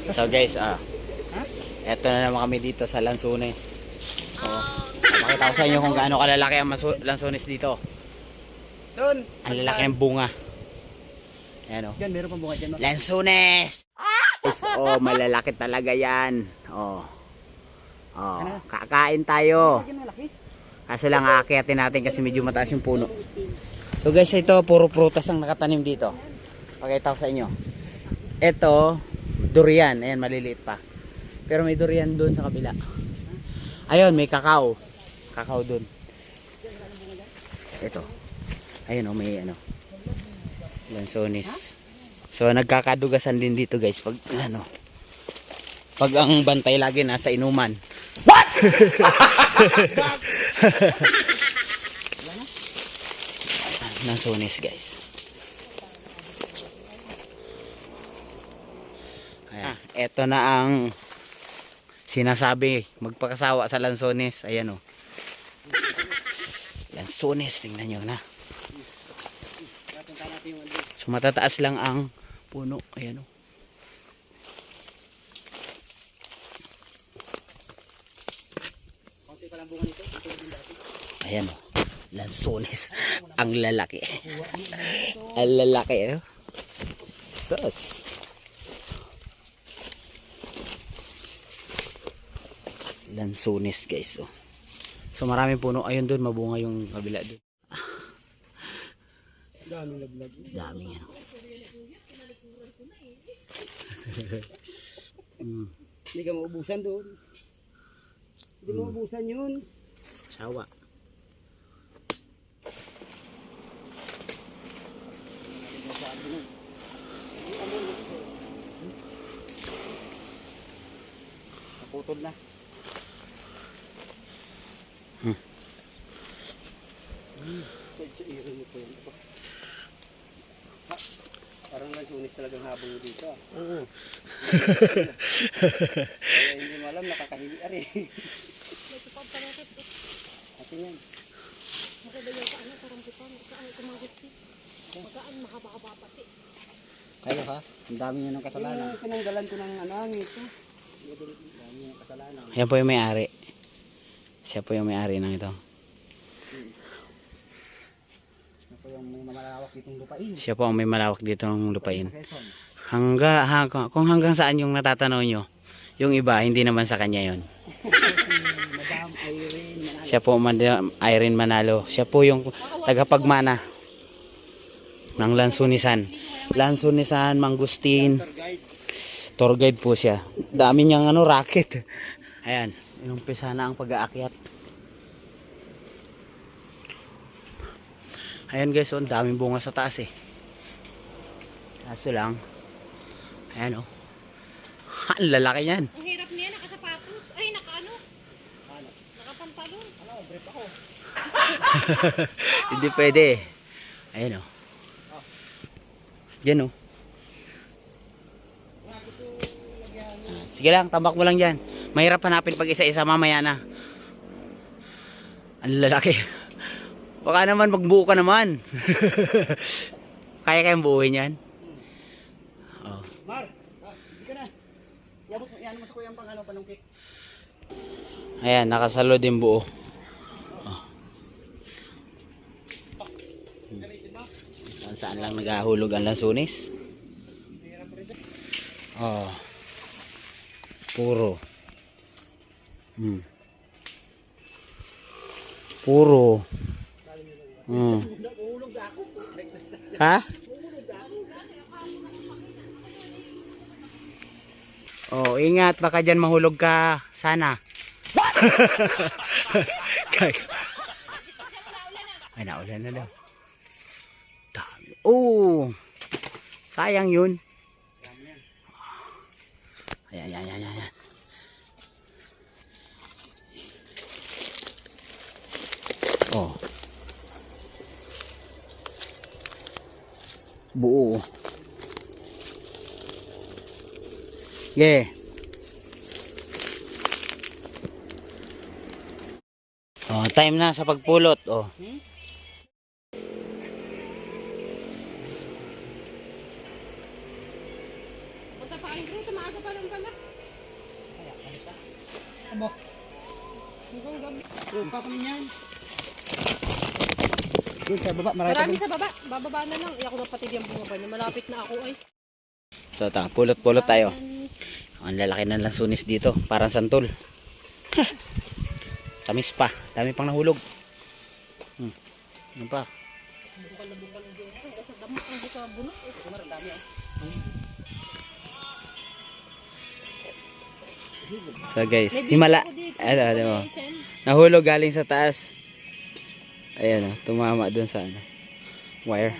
So guys, eto na naman kami dito sa Lanzones. Makita ko sa inyo kung gaano kalalaki ang Lanzones dito. Son, Ang lalaki ng bunga. Ayan o. Diyan, meron pang bunga dyan. Lanzones! Oh, malalaki talaga yan. Oh. Oh, kakain tayo. Kaso lang aakyatin natin kasi medyo mataas yung puno. So guys, ito puro prutas ang nakatanim dito. Pakita ko sa inyo. Ito, durian. Ayan, maliliit pa. Pero may durian doon sa kabila. Ayun, may kakao. Kakao doon. Ito. Ayun, may ano. Lanzones. So nagkakadugasan din dito guys pag ano. Pag ang bantay lagi nasa inuman. What? Lanzones guys. Ayan. Ito na ang sinasabi magpakasawa sa Lanzones. Ayan o. Lanzones, tingnan nyo na. So matataas lang ang puno. Ayan o. Ayan o. Lanzones. Ang lalaki. Ang lalaki o. Sus. Lanzones guys o. So maraming puno. Ayun doon, mabunga yung kabila doon. Daming laglag. Daming ano. Hindi ka maubusan doon. Hindi mo maubusan yun. Sawa. Naputol na. Iro mo po yun. Parang Lanzones talagang habang mo dito. Oo. Kaya hindi mo alam, nakakahili ari. Atin yan. Kayo ha? Ang dami nyo ng kasalanan. Pinanggalan ko ng ano, ito. Dami ng kasalanan. Ayan po yung may-ari. Siya po yung may-ari ng ito. Ito yung may mamalawak ditong lupain. Siya po ang may malawak dito ng lupain. Kung hanggang saan yung natatanaw nyo, yung iba, hindi naman sa kanya yon. Madam Irene Manalo. Siya po, Madam Irene Manalo. Siya po yung tagapagmana ng Lanzonisan. Lanzonisan, Mangustin. Tour guide po siya. Dami niyang ano, racket. Ayan, yung umpisa na ang pag-aakyat. Ayan guys, ang daming bunga sa taas eh. Kaso lang, ayan o. Ang lalaki yan. Ang hirap niya, nakasapatos. Ay, nakaano? Nakapantalon. Ano, brief ako. Hindi pwede eh. Ayan o. Diyan o. Sige lang, tambak mo lang dyan. Mahirap hanapin pag isa-isa, mamaya na. Ang lalaki. Baka naman magbuo ka naman. Kaya kayang buuin yan? Oh. Mar, hindi ka na. Yan mo sa kuyang pang ano, panungkik. Ayan, nakasalo din buo. Oh. Saan lang naghahulog ang Lanzones? Oh. Puro. Puro. Ha? Oh, ingat baka diyan mahulog ka sana. Ay, naulan na daw. Dami. Oh. Sayang 'yun. Ayan. Oh. Buo. Yeah. Oh, time na sa pagpulot. Oh. Punta pa kami Bro, maaga pa lang pala. Abo. Hanggang gabi. Pa kami yan. Doon sa baba, Marami sa baba. Bababa na lang. Iyak ko napatid yung bumaba niya. Malapit na ako ay. So ta, pulot-pulot tayo. Ang lalaki ng lansunis dito, parang santol. Tamis pa, dami pang nahulog. Ano pa? Bukal na dyan. Hanggang sa damo. Hanggang sa bunot. So guys, himala. Ano mo? Sen. Nahulog galing sa taas. Ayan oh, tumama dun sa ano, wire.